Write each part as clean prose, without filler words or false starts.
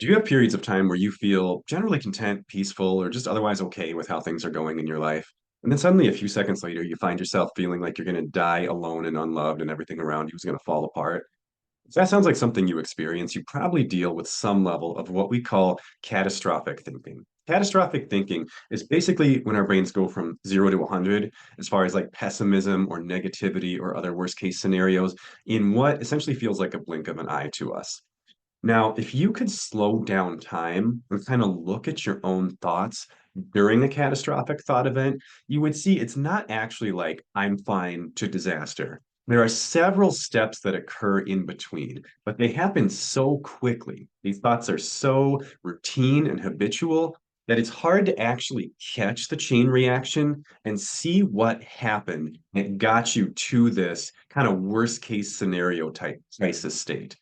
Do you have periods of time where you feel generally content, peaceful, or just otherwise okay with how things are going in your life? And then suddenly, a few seconds later, you find yourself feeling like you're going to die alone and unloved, and everything around you is going to fall apart. If that sounds like something you experience, you probably deal with some level of what we call catastrophic thinking. Catastrophic thinking is basically when our brains go from 0 to 100 as far as like pessimism or negativity or other worst case scenarios in what essentially feels like a blink of an eye to us. Now, if you could slow down time and kind of look at your own thoughts during a catastrophic thought event, you would see it's not actually like I'm fine to disaster. There are several steps that occur in between, but they happen so quickly. These thoughts are so routine and habitual that it's hard to actually catch the chain reaction and see what happened that got you to this kind of worst case scenario type crisis state.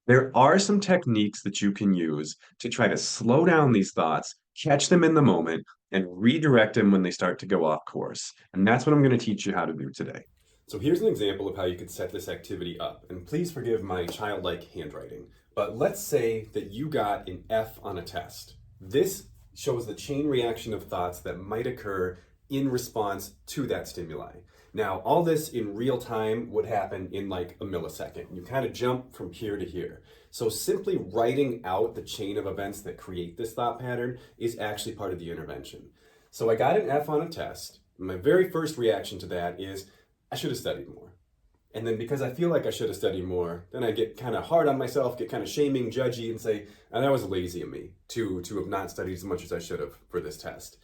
There are some techniques that you can use to try to slow down these thoughts, catch them in the moment, and redirect them when they start to go off course. And that's what I'm going to teach you how to do today. So here's an example of how you could set this activity up. And please forgive my childlike handwriting. But let's say that you got an F on a test. This shows the chain reaction of thoughts that might occur in response to that stimuli. Now, all this in real time would happen in like a millisecond. You kind of jump from here to here. So simply writing out the chain of events that create this thought pattern is actually part of the intervention. So I got an F on a test. My very first reaction to that is, I should have studied more. And then because I feel like I should have studied more, then I get kind of hard on myself, get kind of shaming, judgy, and say, oh, that was lazy of me to have not studied as much as I should have for this test.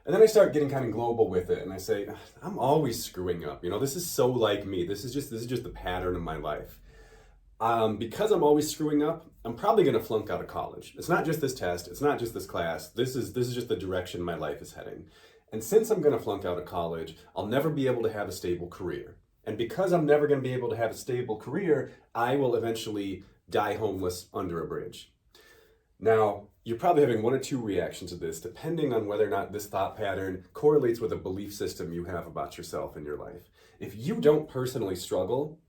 And then I start getting kind of global with it, and I say, I'm always screwing up. This is so like me. This is just the pattern of my life. Because I'm always screwing up, I'm probably going to flunk out of college. It's not just this test. It's not just this class. This is just the direction my life is heading. And since I'm going to flunk out of college, I'll never be able to have a stable career. And because I'm never going to be able to have a stable career, I will eventually die homeless under a bridge. Now, you're probably having one or two reactions to this, depending on whether or not this thought pattern correlates with a belief system you have about yourself in your life. If you don't personally struggle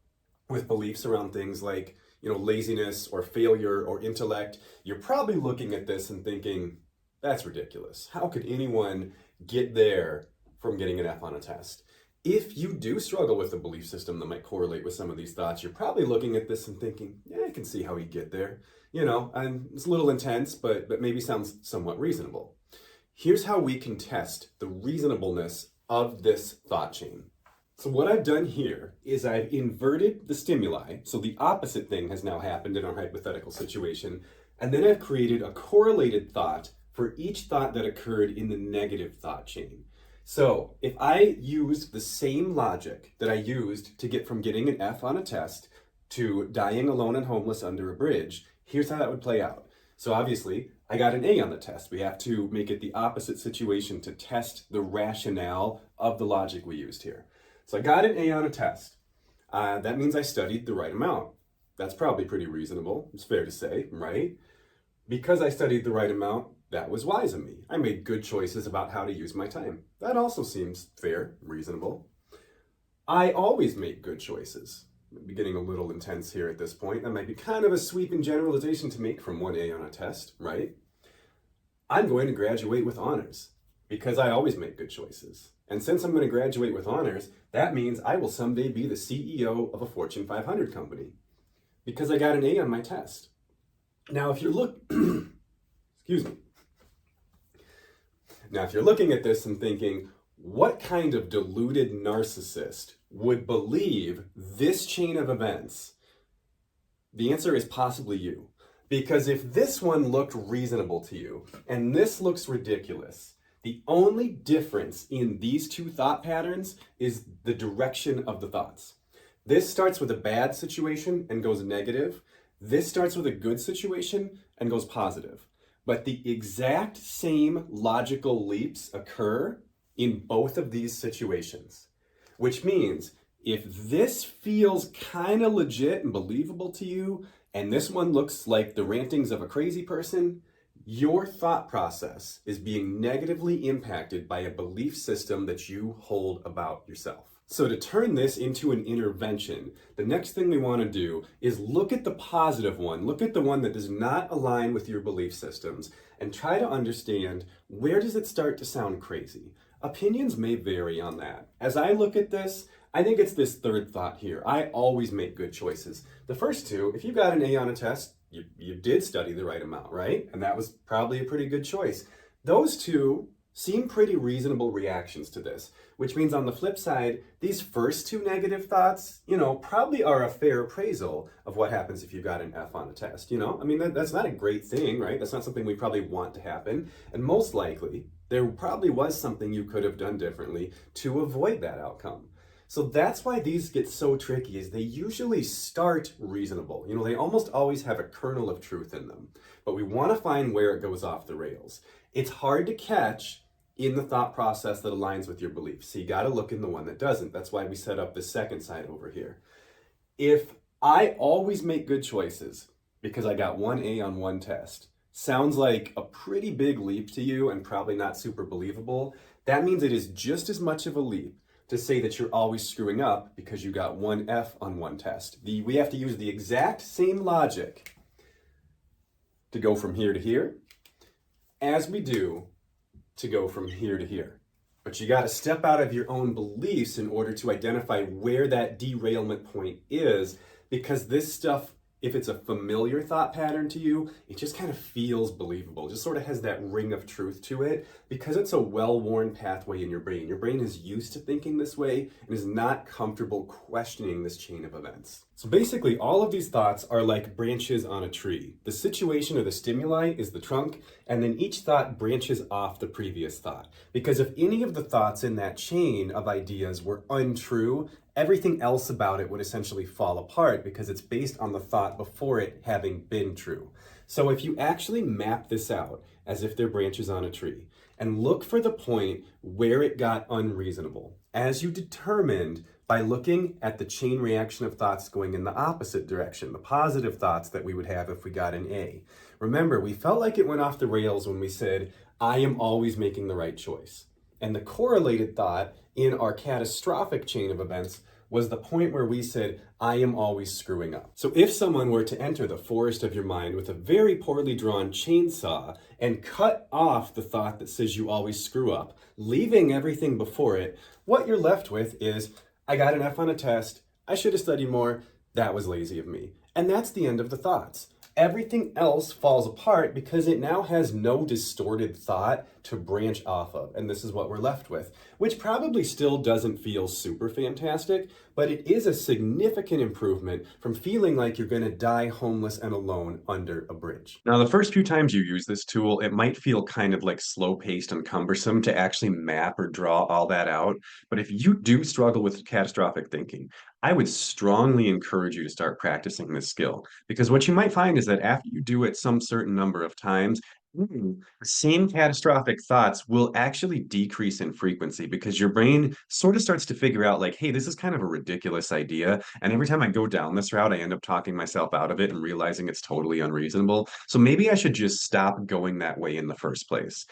with beliefs around things like, laziness or failure or intellect, you're probably looking at this and thinking, that's ridiculous. How could anyone get there from getting an F on a test? If you do struggle with a belief system that might correlate with some of these thoughts, you're probably looking at this and thinking, yeah, I can see how he'd get there. And it's a little intense, but maybe sounds somewhat reasonable. Here's how we can test the reasonableness of this thought chain. So what I've done here is I've inverted the stimuli, so the opposite thing has now happened in our hypothetical situation, and then I've created a correlated thought for each thought that occurred in the negative thought chain. So if I used the same logic that I used to get from getting an F on a test to dying alone and homeless under a bridge, here's how that would play out. So obviously, I got an A on the test. We have to make it the opposite situation to test the rationale of the logic we used here. So I got an A on a test. That means I studied the right amount. That's probably pretty reasonable. It's fair to say, right? Because I studied the right amount, that was wise of me. I made good choices about how to use my time. That also seems fair, reasonable. I always make good choices. I'm getting a little intense here at this point. That might be kind of a sweeping generalization to make from one A on a test, right? I'm going to graduate with honors because I always make good choices. And since I'm going to graduate with honors, that means I will someday be the CEO of a Fortune 500 company because I got an A on my test. Now, if you're excuse me. Now, if you're looking at this and thinking, what kind of deluded narcissist would believe this chain of events? The answer is possibly you. Because if this one looked reasonable to you and this looks ridiculous, the only difference in these two thought patterns is the direction of the thoughts. This starts with a bad situation and goes negative. This starts with a good situation and goes positive. But the exact same logical leaps occur in both of these situations, which means if this feels kind of legit and believable to you, and this one looks like the rantings of a crazy person, your thought process is being negatively impacted by a belief system that you hold about yourself. So to turn this into an intervention, the next thing we want to do is look at the positive one, look at the one that does not align with your belief systems, and try to understand, where does it start to sound crazy? Opinions may vary on that. As I look at this, I think it's this third thought here. I always make good choices. The first two, if you got an A on a test, you did study the right amount, right? And that was probably a pretty good choice. Those two seem pretty reasonable reactions to this, which means on the flip side, these first two negative thoughts, probably are a fair appraisal of what happens if you got an F on a test. I mean, that's not a great thing, right? That's not something we probably want to happen. And most likely, there probably was something you could have done differently to avoid that outcome. So that's why these get so tricky, is they usually start reasonable. They almost always have a kernel of truth in them, but we want to find where it goes off the rails. It's hard to catch in the thought process that aligns with your beliefs. So you got to look in the one that doesn't. That's why we set up the second side over here. If I always make good choices because I got one A on one test, sounds like a pretty big leap to you and probably not super believable. That means it is just as much of a leap to say that you're always screwing up because you got one F on one test. We have to use the exact same logic to go from here to here as we do to go from here to here. But you got to step out of your own beliefs in order to identify where that derailment point is, because this stuff, if it's a familiar thought pattern to you, it just kind of feels believable. It just sort of has that ring of truth to it because it's a well-worn pathway in your brain. Your brain is used to thinking this way and is not comfortable questioning this chain of events. So basically, all of these thoughts are like branches on a tree. The situation or the stimuli is the trunk, and then each thought branches off the previous thought. Because if any of the thoughts in that chain of ideas were untrue, everything else about it would essentially fall apart because it's based on the thought before it having been true. So if you actually map this out as if they're branches on a tree and look for the point where it got unreasonable, as you determined by looking at the chain reaction of thoughts going in the opposite direction, the positive thoughts that we would have if we got an A. Remember, we felt like it went off the rails when we said, I am always making the right choice. And the correlated thought in our catastrophic chain of events was the point where we said, I am always screwing up. So if someone were to enter the forest of your mind with a very poorly drawn chainsaw and cut off the thought that says you always screw up, leaving everything before it, what you're left with is, I got an F on a test, I should have studied more, that was lazy of me. And that's the end of the thoughts. Everything else falls apart because it now has no distorted thought to branch off of. And this is what we're left with, which probably still doesn't feel super fantastic, but it is a significant improvement from feeling like you're going to die homeless and alone under a bridge. Now, the first few times you use this tool, it might feel kind of like slow-paced and cumbersome to actually map or draw all that out. But if you do struggle with catastrophic thinking, I would strongly encourage you to start practicing this skill. Because what you might find is that after you do it some certain number of times, the same catastrophic thoughts will actually decrease in frequency because your brain sort of starts to figure out, like, hey, this is kind of a ridiculous idea. And every time I go down this route, I end up talking myself out of it and realizing it's totally unreasonable. So maybe I should just stop going that way in the first place.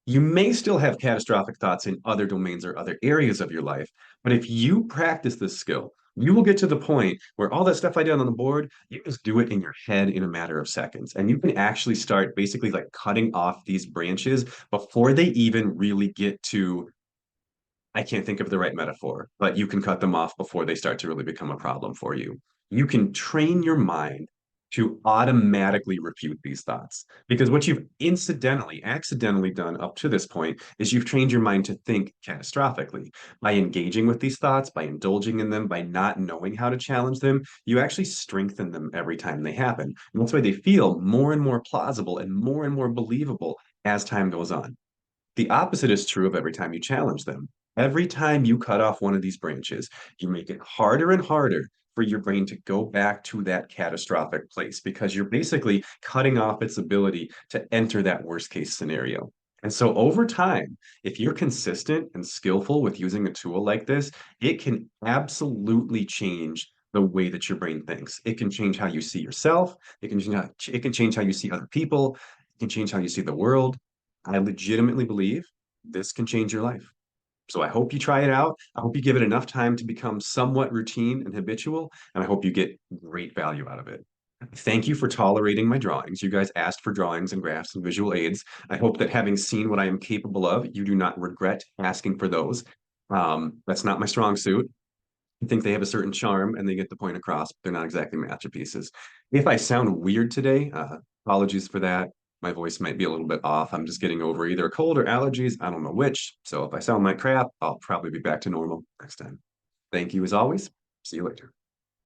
You may still have catastrophic thoughts in other domains or other areas of your life, but if you practice this skill, you will get to the point where all that stuff I did on the board, you just do it in your head in a matter of seconds. And you can actually start basically like cutting off these branches before they even really get to, I can't think of the right metaphor, but you can cut them off before they start to really become a problem for you. You can train your mind to automatically refute these thoughts. Because what you've accidentally done up to this point is you've trained your mind to think catastrophically. By engaging with these thoughts, by indulging in them, by not knowing how to challenge them, you actually strengthen them every time they happen. And that's why they feel more and more plausible and more believable as time goes on. The opposite is true of every time you challenge them. Every time you cut off one of these branches, you make it harder and harder for your brain to go back to that catastrophic place because you're basically cutting off its ability to enter that worst case scenario. And so over time, if you're consistent and skillful with using a tool like this, it can absolutely change the way that your brain thinks. It can change how you see yourself. It can change how you see other people. It can change how you see the world. I legitimately believe this can change your life. So I hope you try it out. I hope you give it enough time to become somewhat routine and habitual, and I hope you get great value out of it. Thank you for tolerating my drawings. You guys asked for drawings and graphs and visual aids. I hope that having seen what I am capable of, you do not regret asking for those. That's not my strong suit. I think they have a certain charm and they get the point across, but they're not exactly masterpieces. If I sound weird today, apologies for that. My voice might be a little bit off. I'm just getting over either a cold or allergies. I don't know which. So if I sound like crap, I'll probably be back to normal next time. Thank you as always. See you later.